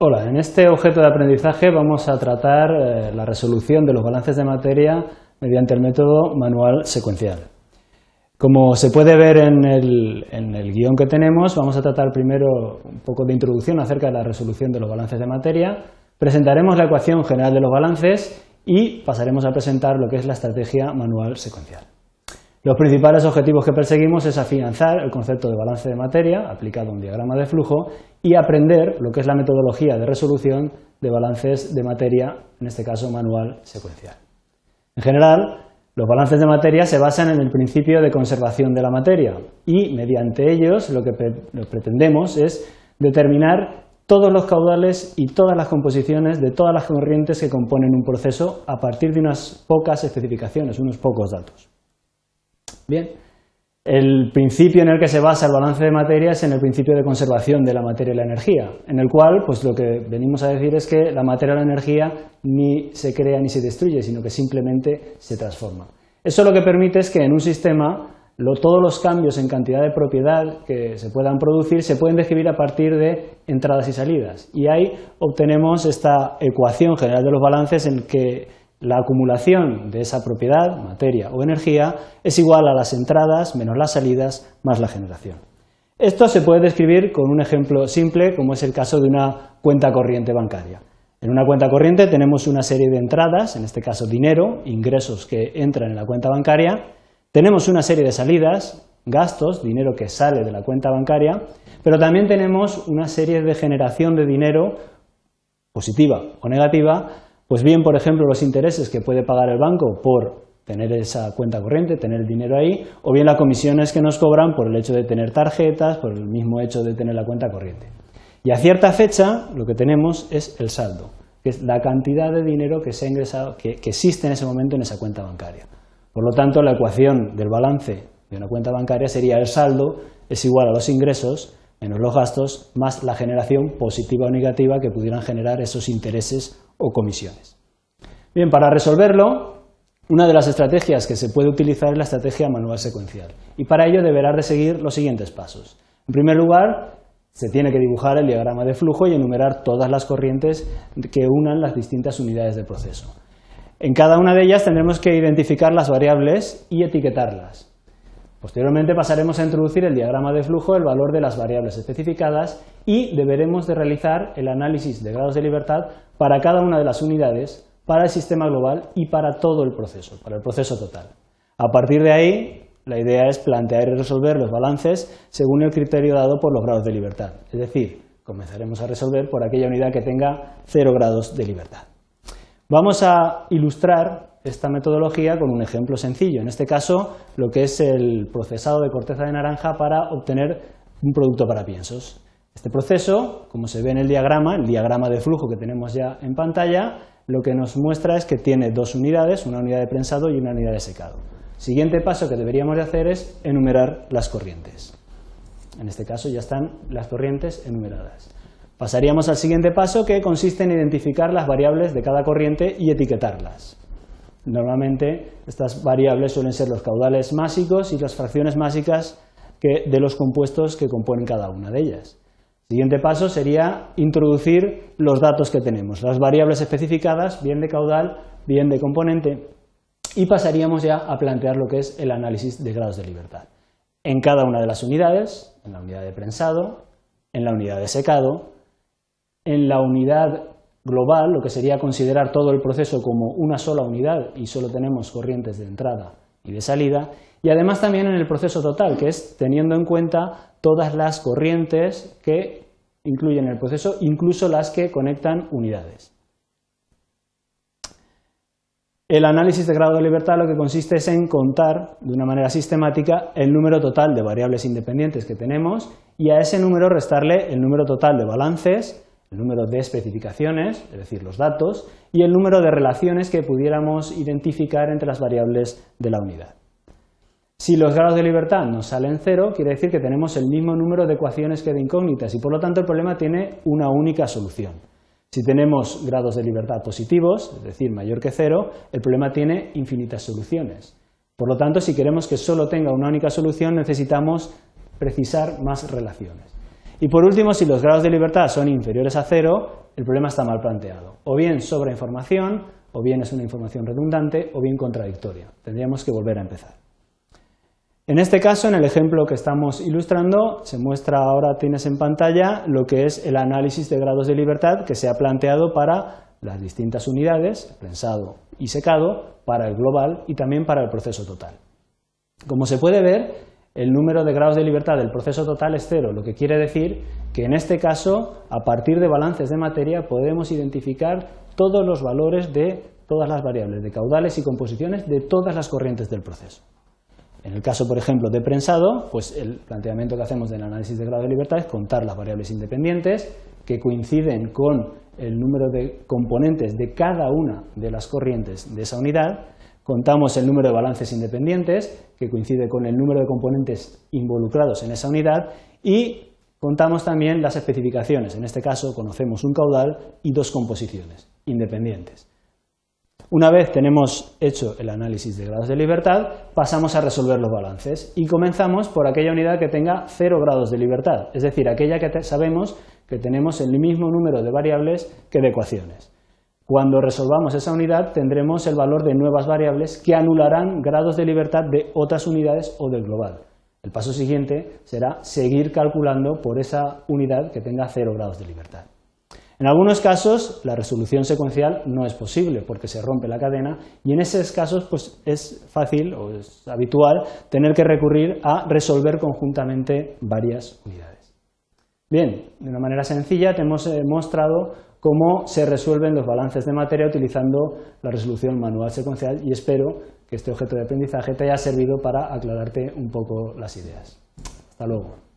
Hola, en este objeto de aprendizaje vamos a tratar la resolución de los balances de materia mediante el método manual secuencial. Como se puede ver en el guión que tenemos, vamos a tratar primero un poco de introducción acerca de la resolución de los balances de materia, presentaremos la ecuación general de los balances y pasaremos a presentar lo que es la estrategia manual secuencial. Los principales objetivos que perseguimos es afianzar el concepto de balance de materia aplicado a un diagrama de flujo y aprender lo que es la metodología de resolución de balances de materia, en este caso manual secuencial. En general, los balances de materia se basan en el principio de conservación de la materia y mediante ellos lo que pretendemos es determinar todos los caudales y todas las composiciones de todas las corrientes que componen un proceso a partir de unas pocas especificaciones, unos pocos datos. Bien, el principio en el que se basa el balance de materia es en el principio de conservación de la materia y la energía, en el cual pues lo que venimos a decir es que la materia y la energía ni se crea ni se destruye, sino que simplemente se transforma. Eso lo que permite es que en un sistema todos los cambios en cantidad de propiedad que se puedan producir se pueden describir a partir de entradas y salidas. Y ahí obtenemos esta ecuación general de los balances en que la acumulación de esa propiedad, materia o energía, es igual a las entradas menos las salidas más la generación. Esto se puede describir con un ejemplo simple, como es el caso de una cuenta corriente bancaria. En una cuenta corriente tenemos una serie de entradas, en este caso dinero, ingresos que entran en la cuenta bancaria, tenemos una serie de salidas, gastos, dinero que sale de la cuenta bancaria, pero también tenemos una serie de generación de dinero positiva o negativa. Pues bien, por ejemplo, los intereses que puede pagar el banco por tener esa cuenta corriente, tener el dinero ahí, o bien las comisiones que nos cobran por el hecho de tener tarjetas, por el mismo hecho de tener la cuenta corriente. Y a cierta fecha lo que tenemos es el saldo, que es la cantidad de dinero que se ha ingresado, que existe en ese momento en esa cuenta bancaria. Por lo tanto, la ecuación del balance de una cuenta bancaria sería el saldo es igual a los ingresos menos los gastos más la generación positiva o negativa que pudieran generar esos intereses o comisiones. Bien, para resolverlo, una de las estrategias que se puede utilizar es la estrategia manual secuencial y para ello deberá de seguir los siguientes pasos. En primer lugar, se tiene que dibujar el diagrama de flujo y enumerar todas las corrientes que unan las distintas unidades de proceso. En cada una de ellas tendremos que identificar las variables y etiquetarlas. Posteriormente pasaremos a introducir el diagrama de flujo, el valor de las variables especificadas y deberemos de realizar el análisis de grados de libertad para cada una de las unidades, para el sistema global y para todo el proceso, para el proceso total. A partir de ahí, la idea es plantear y resolver los balances según el criterio dado por los grados de libertad. Es decir, comenzaremos a resolver por aquella unidad que tenga 0 grados de libertad. Vamos a ilustrar esta metodología con un ejemplo sencillo, en este caso lo que es el procesado de corteza de naranja para obtener un producto para piensos. Este proceso, como se ve en el diagrama de flujo que tenemos ya en pantalla, lo que nos muestra es que tiene dos unidades, una unidad de prensado y una unidad de secado. Siguiente paso que deberíamos de hacer es enumerar las corrientes. En este caso ya están las corrientes enumeradas. Pasaríamos al siguiente paso, que consiste en identificar las variables de cada corriente y etiquetarlas. Normalmente estas variables suelen ser los caudales másicos y las fracciones másicas de los compuestos que componen cada una de ellas. El siguiente paso sería introducir los datos que tenemos, las variables especificadas, bien de caudal, bien de componente, y pasaríamos ya a plantear lo que es el análisis de grados de libertad. En cada una de las unidades, en la unidad de prensado, en la unidad de secado, en la unidad global, lo que sería considerar todo el proceso como una sola unidad y solo tenemos corrientes de entrada y de salida, y además también en el proceso total, que es teniendo en cuenta todas las corrientes que incluyen el proceso, incluso las que conectan unidades. El análisis de grado de libertad lo que consiste es en contar de una manera sistemática el número total de variables independientes que tenemos y a ese número restarle el número total de balances, el número de especificaciones, es decir, los datos, y el número de relaciones que pudiéramos identificar entre las variables de la unidad. Si los grados de libertad nos salen 0, quiere decir que tenemos el mismo número de ecuaciones que de incógnitas y por lo tanto el problema tiene una única solución. Si tenemos grados de libertad positivos, es decir, mayor que 0, el problema tiene infinitas soluciones. Por lo tanto, si queremos que solo tenga una única solución, necesitamos precisar más relaciones. Y por último, si los grados de libertad son inferiores a 0, el problema está mal planteado. O bien sobra información, o bien es una información redundante, o bien contradictoria. Tendríamos que volver a empezar. En este caso, en el ejemplo que estamos ilustrando, se muestra ahora, tienes en pantalla, lo que es el análisis de grados de libertad que se ha planteado para las distintas unidades, prensado y secado, para el global y también para el proceso total. Como se puede ver, el número de grados de libertad del proceso total es 0, lo que quiere decir que en este caso, a partir de balances de materia, podemos identificar todos los valores de todas las variables, de caudales y composiciones de todas las corrientes del proceso. En el caso, por ejemplo, de prensado, pues el planteamiento que hacemos del análisis de grado de libertad es contar las variables independientes que coinciden con el número de componentes de cada una de las corrientes de esa unidad. Contamos el número de balances independientes, que coincide con el número de componentes involucrados en esa unidad, y contamos también las especificaciones. En este caso conocemos un caudal y dos composiciones independientes. Una vez tenemos hecho el análisis de grados de libertad, pasamos a resolver los balances y comenzamos por aquella unidad que tenga 0 grados de libertad, es decir, aquella que sabemos que tenemos el mismo número de variables que de ecuaciones. Cuando resolvamos esa unidad tendremos el valor de nuevas variables que anularán grados de libertad de otras unidades o del global. El paso siguiente será seguir calculando por esa unidad que tenga 0 grados de libertad. En algunos casos la resolución secuencial no es posible porque se rompe la cadena y en esos casos pues, es fácil o es habitual tener que recurrir a resolver conjuntamente varias unidades. Bien, de una manera sencilla te hemos mostrado cómo se resuelven los balances de materia utilizando la resolución manual secuencial y espero que este objeto de aprendizaje te haya servido para aclararte un poco las ideas. Hasta luego.